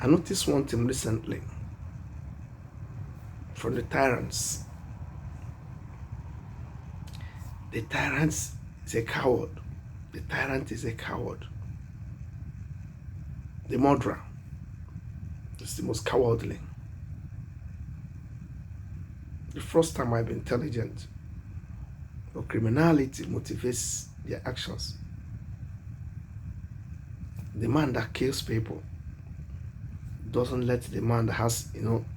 I noticed one thing recently from the tyrants. The tyrant is a coward. The tyrant is a coward. The murderer is the most cowardly. The first time I've been intelligent, but criminality motivates their actions. The man that kills people doesn't let the man that has,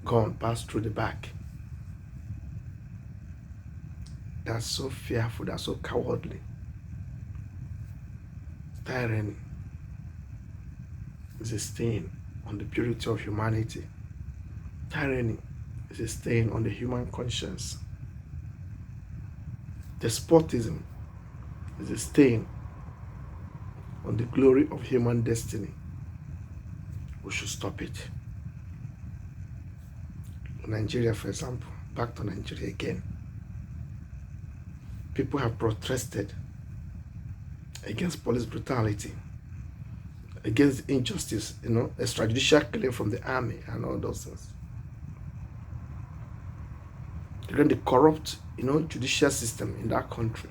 gun pass through the back. That's so fearful, that's so cowardly. Tyranny is a stain on the purity of humanity. Tyranny is a stain on the human conscience. Despotism is a stain on the glory of human destiny. We should stop it. Nigeria, for example, back to Nigeria again. People have protested against police brutality, against injustice, extrajudicial killing from the army and all those things. Against the corrupt, judicial system in that country.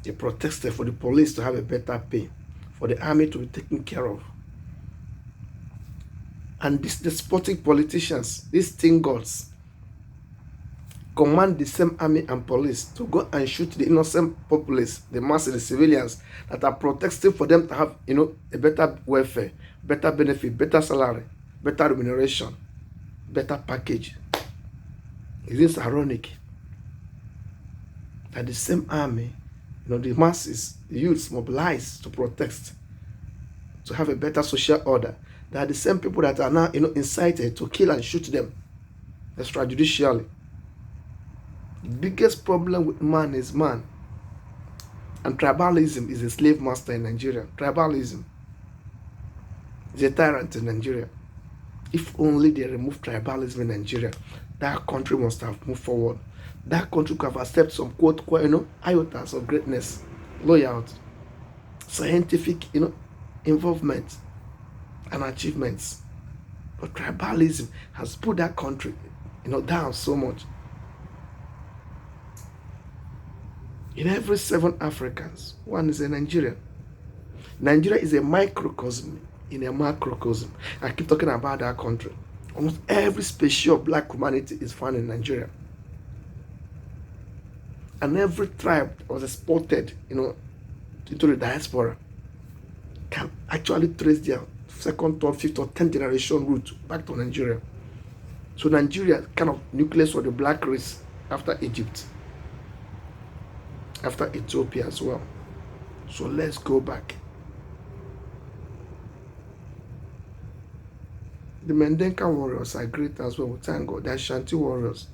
They protested for the police to have a better pay, for the army to be taken care of. And these despotic politicians, these thing gods, command the same army and police to go and shoot the innocent populace, the masses, the civilians that are protesting for them to have, a better welfare, better benefit, better salary, better remuneration, better package. It is ironic that the same army, the masses, the youths mobilized to protest, to have a better social order. They are the same people that are now, incited to kill and shoot them extrajudicially. The biggest problem with man is man. And tribalism is a slave master in Nigeria. Tribalism is a tyrant in Nigeria. If only they remove tribalism in Nigeria, that country must have moved forward. That country could have accepted some quote, iotas of greatness, loyalty, scientific, involvement and achievements. But tribalism has put that country, down so much. In every 7 Africans, one is a Nigerian. Nigeria is a microcosm in a macrocosm. I keep talking about that country. Almost every species of black humanity is found in Nigeria. And every tribe that was exported, into the diaspora can actually trace their 2nd, 3rd, 5th, or 10th generation route back to Nigeria. So Nigeria kind of nucleus of the black race after Egypt, after Ethiopia as well. So let's go back. The Mendenka warriors are great as well. Thank God. The Ashanti warriors,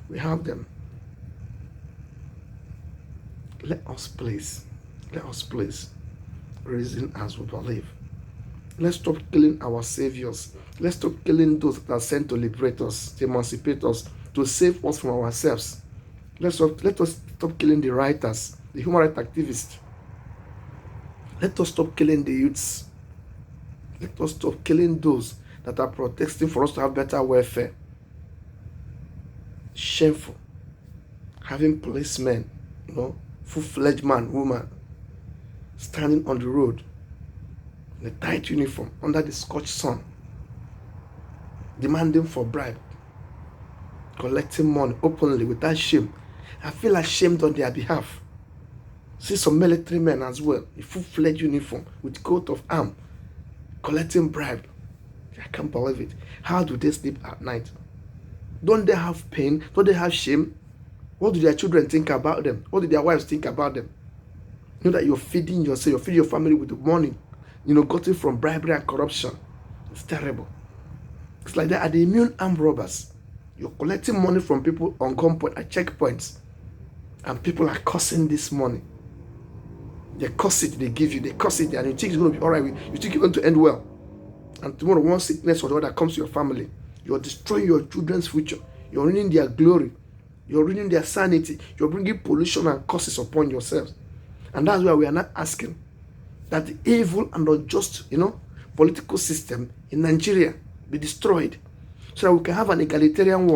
we have them. Let us please reason as we believe. Let's stop killing our saviors. Let's stop killing those that are sent to liberate us, to emancipate us, to save us from ourselves. Let us stop killing the writers, the human rights activists. Let us stop killing the youths. Let us stop killing those that are protesting for us to have better welfare. Shameful. Having policemen, full-fledged man, woman, standing on the road in a tight uniform under the scorched sun, demanding for bribe, collecting money openly without shame. I feel ashamed on their behalf. See some military men as well, in full-fledged uniform with coat of arms, collecting bribe. I can't believe it. How do they sleep at night? Don't they have pain? Don't they have shame? What do their children think about them? What do their wives think about them? You know that you're feeding yourself, you're feeding your family with the money, gotten from bribery and corruption. It's terrible. It's like that at the immune armed robbers. You're collecting money from people on gunpoint at checkpoints, and people are cursing this money. They curse it, they give you, they curse it, and you think it's going to be all right. You think it's going to end well. And tomorrow, one sickness or the other comes to your family. You're destroying your children's future. You're ruining their glory. You're ruining their sanity. You're bringing pollution and curses upon yourselves. And that's why we are not asking that the evil and unjust, political system in Nigeria be destroyed, so that we can have an egalitarian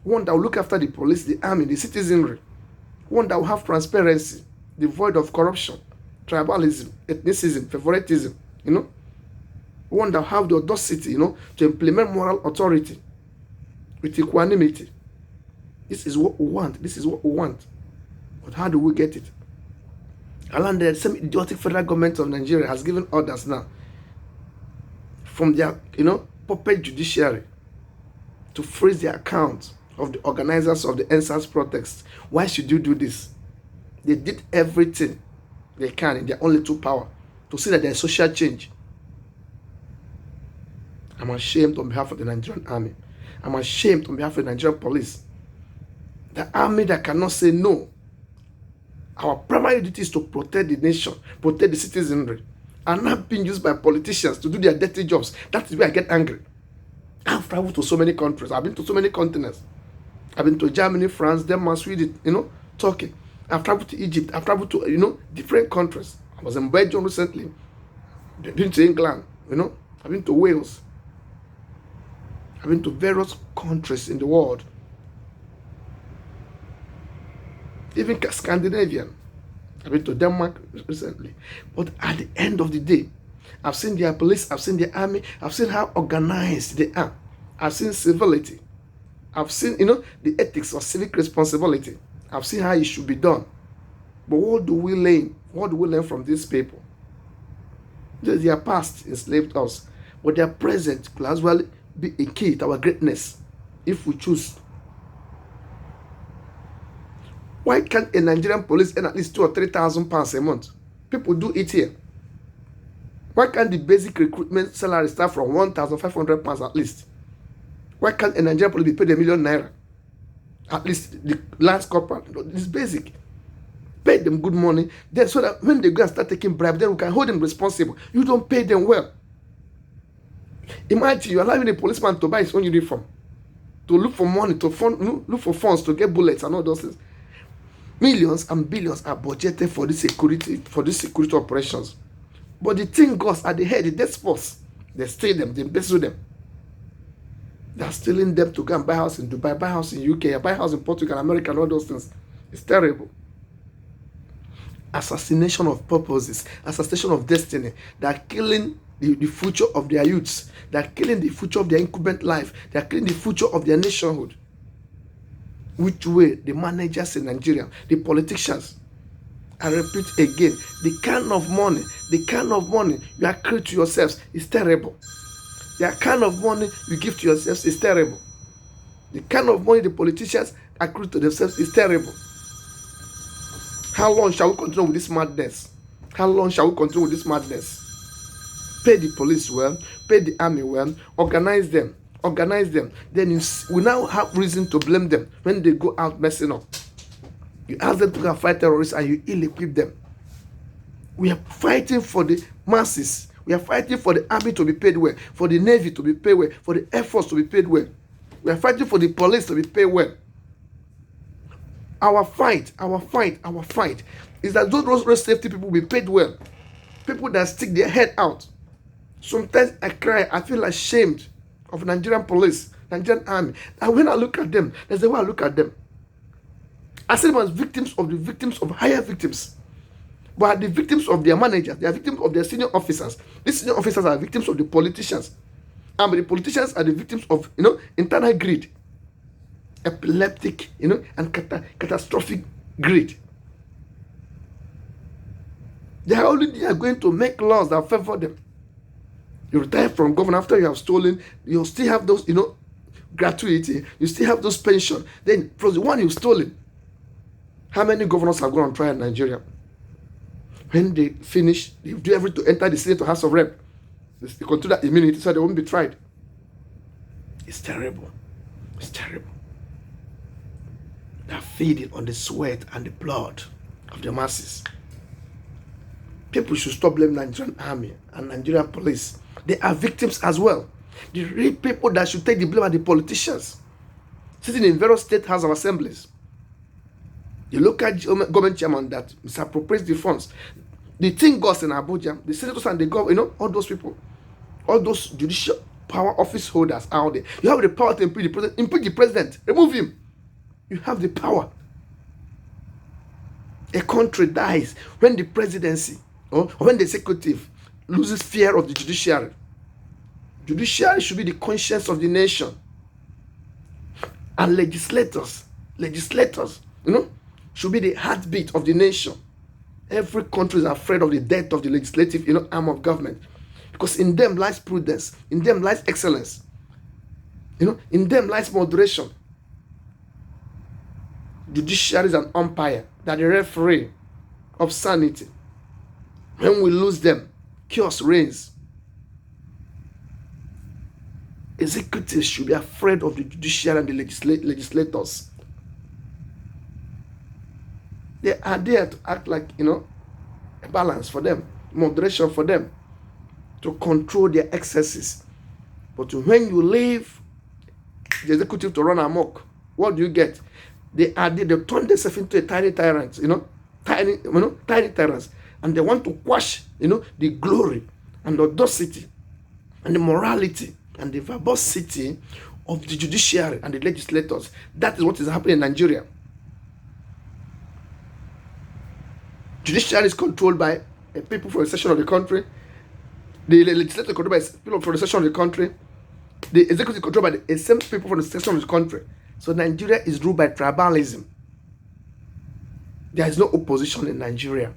one that will look after the police, the army, the citizenry, one that will have transparency, devoid of corruption, tribalism, ethnicism, favoritism, one that will have the audacity, to implement moral authority with equanimity. This is what we want. This is what we want. But how do we get it? And the same idiotic federal government of Nigeria has given orders now from their, puppet judiciary to freeze the accounts of the organizers of the NSAS protest. Why should you do this? They did everything they can in their own little power to see that there's social change. I'm ashamed on behalf of the Nigerian army. I'm ashamed on behalf of the Nigerian police. The army that cannot say no. Our primary duty is to protect the nation, protect the citizenry, and not being used by politicians to do their dirty jobs. That is where I get angry. I've traveled to so many countries. I've been to so many continents. I've been to Germany, France, Denmark, Sweden, Turkey. I've traveled to Egypt. I've traveled to, different countries. I was in Belgium recently. I've been to England, I've been to Wales. I've been to various countries in the world. Even Scandinavian. I've been to Denmark recently. But at the end of the day, I've seen their police, I've seen their army, I've seen how organized they are. I've seen civility. I've seen, the ethics of civic responsibility. I've seen how it should be done. But what do we learn? What do we learn from these people? Their past enslaved us, but their present could as well be a key to our greatness if we choose. Why can't a Nigerian police earn at least 2,000 or 3,000 pounds a month? People do it here. Why can't the basic recruitment salary start from 1,500 pounds at least? Why can't a Nigerian police be paid ₦1 million? At least the last corporal. It's basic. Pay them good money, then so that when they go and start taking bribe, then we can hold them responsible. You don't pay them well. Imagine you're allowing a policeman to buy his own uniform, to look for money, look for funds to get bullets and all those things. Millions and billions are budgeted for this security operations. But the thing goes at the head, the despots, they steal them, they embezzle them. They're stealing them to go and buy house in Dubai, buy house in UK, buy house in Portugal, America, and all those things. It's terrible. Assassination of purposes, assassination of destiny. They're killing the future of their youths. They're killing the future of their incumbent life. They're killing the future of their nationhood. Which way? The managers in Nigeria, the politicians. I repeat again, the kind of money you accrue to yourselves is terrible. The kind of money you give to yourselves is terrible. The kind of money the politicians accrue to themselves is terrible. How long shall we continue with this madness? How long shall we continue with this madness? Pay the police well, pay the army well, organize them. Then we now have reason to blame them when they go out messing up. You ask them to go and fight terrorists and you ill-equip them. We are fighting for the masses. We are fighting for the army to be paid well, for the navy to be paid well, for the air force to be paid well. We are fighting for the police to be paid well. Our fight is that those road safety people be paid well. People that stick their head out. Sometimes I cry, I feel ashamed of Nigerian police, Nigerian army. And when I look at them, that's the way I look at them. I see them as victims of higher victims. But the victims of their managers, they are victims of their senior officers. These senior officers are victims of the politicians. And the politicians are the victims of, internal greed. Epileptic, and catastrophic greed. They are going to make laws that favor them. You retire from government after you have stolen, you still have those, gratuity, you still have those pension. Then, from the one you've stolen, how many governors have gone on trial in Nigeria? When they finish, they do everything to enter the Senate or House of Rep. They consider that immunity so they won't be tried. It's terrible. It's terrible. They're feeding on the sweat and the blood of the masses. People should stop blaming Nigerian army and Nigerian police. They are victims as well. The real people that should take the blame are the politicians sitting in various state house of assemblies. The local government chairman that misappropriates the funds. The thing goes in Abuja, the senators and the government, all those people. All those judicial power office holders out there. You have the power to impeach the president. Impeach the president. Remove him. You have the power. A country dies when the presidency or when the executive loses fear of the judiciary. Judiciary should be the conscience of the nation. And legislators, should be the heartbeat of the nation. Every country is afraid of the death of the legislative, arm of government. Because in them lies prudence. In them lies excellence. In them lies moderation. Judiciary is an umpire, that the referee of sanity. When we lose them, chaos reigns. Executives should be afraid of the judiciary and the legislators. They are there to act like, a balance for them, moderation for them, to control their excesses. But when you leave the executive to run amok, what do you get? They turn themselves into a tiny tyrant, tiny tyrants, and they want to quash, the glory and the audacity and the morality and the verbosity of the judiciary and the legislators. That is what is happening in Nigeria. Judiciary is controlled by people from a section of the country. The legislature is controlled by people from a section of the country. The executive is controlled by the same people from the section of the country. So Nigeria is ruled by tribalism. There is no opposition in Nigeria.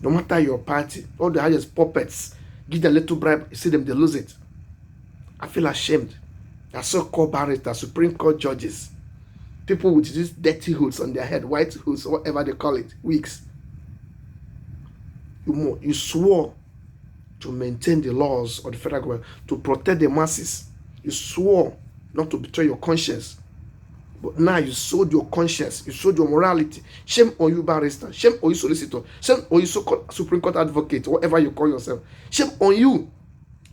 No matter your party, all they have is puppets. Give them a little bribe, you see them, they lose it. I feel ashamed. There are so-called barristers, Supreme Court judges, people with these dirty hoods on their head, white hoods, or whatever they call it, wigs. You swore to maintain the laws of the federal government, to protect the masses. You swore not to betray your conscience. But now you sold your conscience, you sold your morality. Shame on you, barrister. Shame on you, solicitor. Shame on you, so-called Supreme Court advocate, whatever you call yourself. Shame on you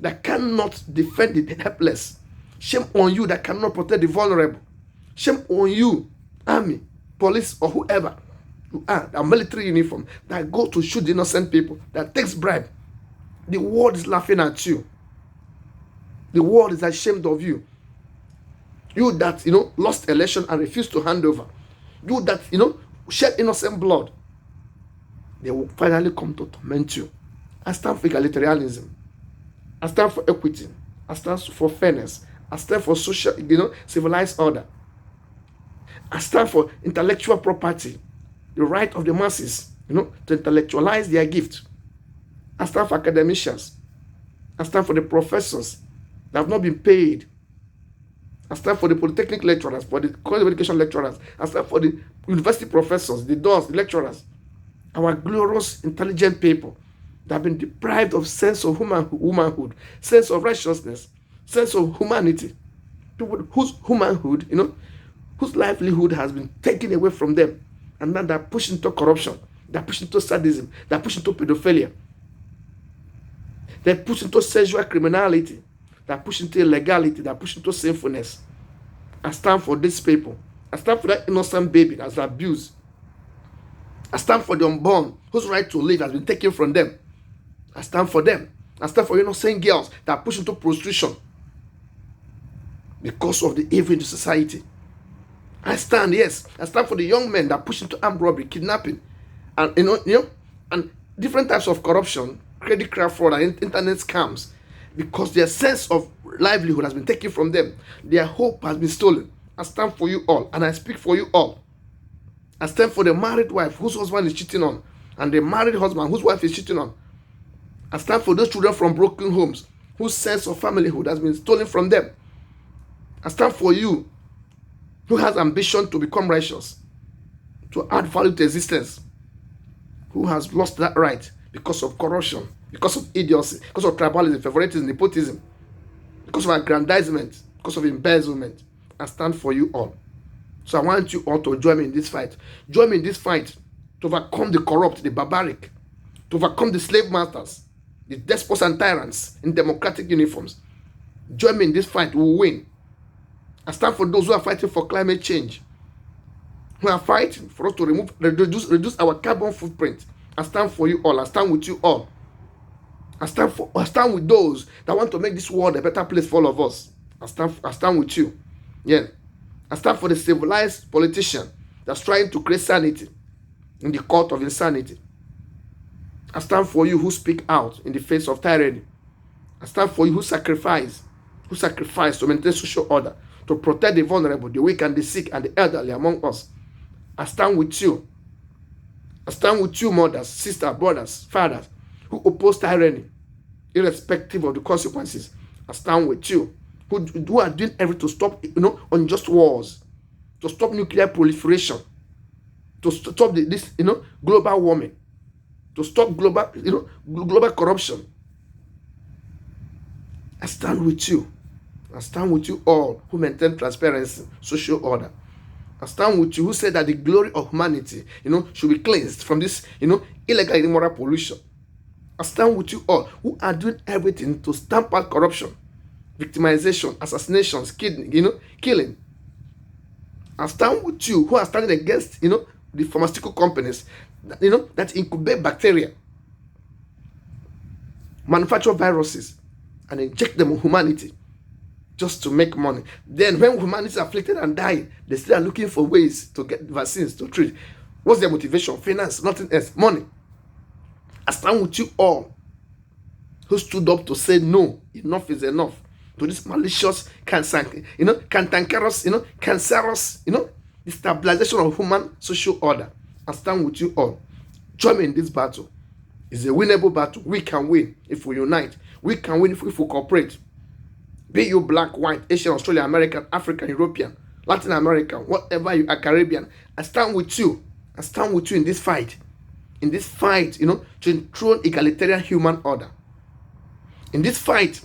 that cannot defend the helpless. Shame on you that cannot protect the vulnerable. Shame on you, army, police, or whoever you are, a military uniform, that go to shoot the innocent people, that takes bribe. The world is laughing at you. The world is ashamed of you. You that, lost election and refused to hand over. You that, shed innocent blood. They will finally come to torment you. I stand for egalitarianism. I stand for equity. I stand for fairness. I stand for social, civilized order. I stand for intellectual property. The right of the masses, to intellectualize their gift. I stand for academicians. I stand for the professors that have not been paid. I stand for the polytechnic lecturers, for the college of education lecturers. I stand for the university professors, the doors, the lecturers. Our glorious, intelligent people that have been deprived of sense of womanhood, sense of righteousness, sense of humanity. People whose humanhood, whose livelihood has been taken away from them. And now they're pushed into corruption. They're pushed into sadism. They're pushed into pedophilia. They're pushed into sexual criminality. They're pushed into illegality. They're pushed into sinfulness. I stand for these people. I stand for that innocent baby that's abused. I stand for the unborn whose right to live has been taken from them. I stand for them. I stand for innocent girls that are pushed into prostitution because of the evil in the society. I stand for the young men that push into armed robbery, kidnapping, and and different types of corruption, credit card fraud, and internet scams, because their sense of livelihood has been taken from them. Their hope has been stolen. I stand for you all, and I speak for you all. I stand for the married wife whose husband is cheating on, and the married husband whose wife is cheating on. I stand for those children from broken homes whose sense of familyhood has been stolen from them. I stand for you who has ambition to become righteous, to add value to existence, who has lost that right because of corruption, because of idiocy, because of tribalism, favoritism, nepotism, because of aggrandizement, because of embezzlement. I stand for you all. So I want you all to join me in this fight. Join me in this fight to overcome the corrupt, the barbaric, to overcome the slave masters, the despots and tyrants in democratic uniforms. Join me in this fight. We will win. I stand for those who are fighting for climate change, who are fighting for us to reduce our carbon footprint. I stand for you all. I stand with you all. I stand with those that want to make this world a better place for all of us. I stand with you. Yeah. I stand for the civilized politician that's trying to create sanity in the court of insanity. I stand for you who speak out in the face of tyranny. I stand for you who sacrifice to maintain social order, to protect the vulnerable, the weak and the sick and the elderly among us. I stand with you. I stand with you, mothers, sisters, brothers, fathers, who oppose tyranny, irrespective of the consequences. I stand with you, who are doing everything to stop, unjust wars, to stop nuclear proliferation, to stop this, global warming, to stop global corruption. I stand with you. I stand with you all who maintain transparency, social order. I stand with you who say that the glory of humanity, should be cleansed from this, illegal and immoral pollution. I stand with you all who are doing everything to stamp out corruption, victimization, assassinations, killing. I stand with you who are standing against, the pharmaceutical companies, that incubate bacteria, manufacture viruses, and inject them on humanity just to make money. Then when humanity is afflicted and dying, they still are looking for ways to get vaccines to treat. What's their motivation? Finance, nothing else, money. I stand with you all who stood up to say no, enough is enough to this malicious, cantankerous, cancerous, destabilization of human social order. I stand with you all. Join me in this battle. It's a winnable battle. We can win if we unite. We can win if we cooperate. Be you black, white, Asian, Australian, American, African, European, Latin American, whatever you are, Caribbean. I stand with you. I stand with you in this fight. In this fight, to enthrone egalitarian human order. In this fight,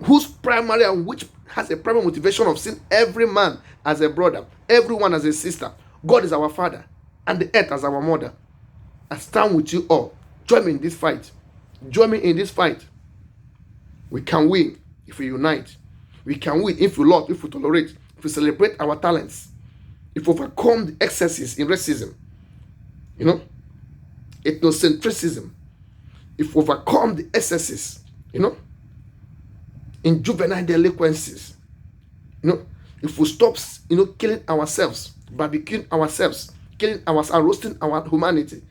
whose primary and which has a primary motivation of seeing every man as a brother, everyone as a sister. God is our father, and the earth as our mother. I stand with you all. Join me in this fight. Join me in this fight. We can win if we unite. We can win if we love, if we tolerate, if we celebrate our talents, if we overcome the excesses in racism, ethnocentrism, if we overcome the excesses, in juvenile delinquencies, if we stop, killing ourselves, barbecuing ourselves, killing ourselves, roasting our humanity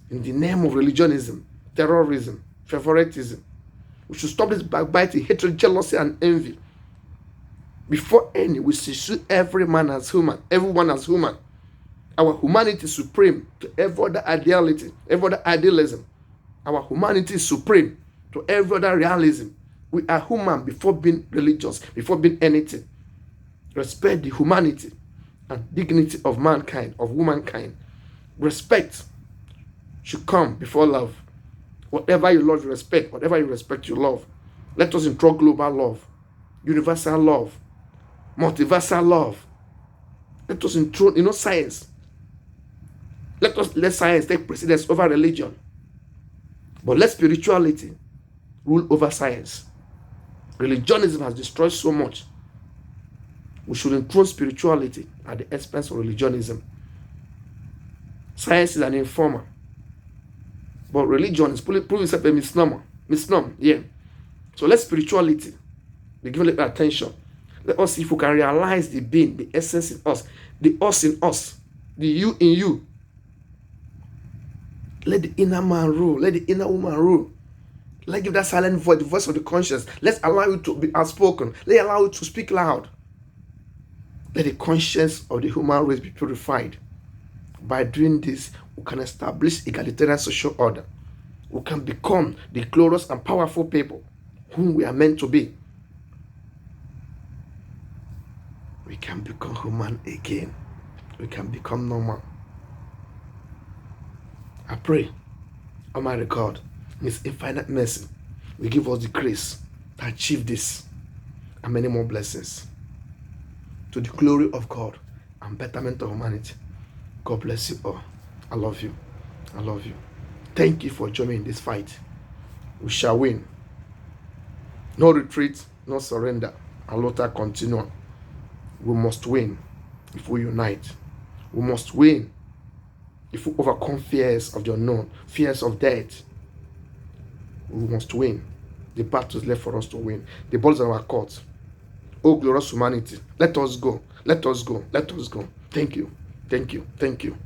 in the name of religionism, terrorism, favoritism. We should stop this backbiting, hatred, jealousy, and envy. Before any, we should see every man as human, everyone as human. Our humanity is supreme to every other ideality, every other idealism. Our humanity is supreme to every other realism. We are human before being religious, before being anything. Respect the humanity and dignity of mankind, of womankind. Respect should come before love. Whatever you love, you respect. Whatever you respect, you love. Let us intro global love, universal love, multiversal love. Let us intro, science. Let science take precedence over religion. But let spirituality rule over science. Religionism has destroyed so much. We should enthrone spirituality at the expense of religionism. Science is an informer, but religion is proving itself a misnomer. Yeah. So let spirituality be given little attention. Let us see if we can realize the being, the essence in us, the us in us, the you in you. Let the inner man rule. Let the inner woman rule. Let's give that silent voice, the voice of the conscience. Let's allow you to be outspoken. Let's allow you to speak loud. Let the conscience of the human race be purified. By doing this, we can establish egalitarian social order. We can become the glorious and powerful people whom we are meant to be. We can become human again. We can become normal. I pray, Almighty God, in His infinite mercy, will give us the grace to achieve this and many more blessings to the glory of God and betterment of humanity. God bless you all. I love you. I love you. Thank you for joining in this fight. We shall win. No retreat, no surrender. Alota continua. We must win if we unite. We must win if we overcome fears of the unknown, fears of death, We must win. The battle is left for us to win. The ball is in our court. Oh, glorious humanity. Let us go. Let us go. Let us go. Thank you. Thank you. Thank you.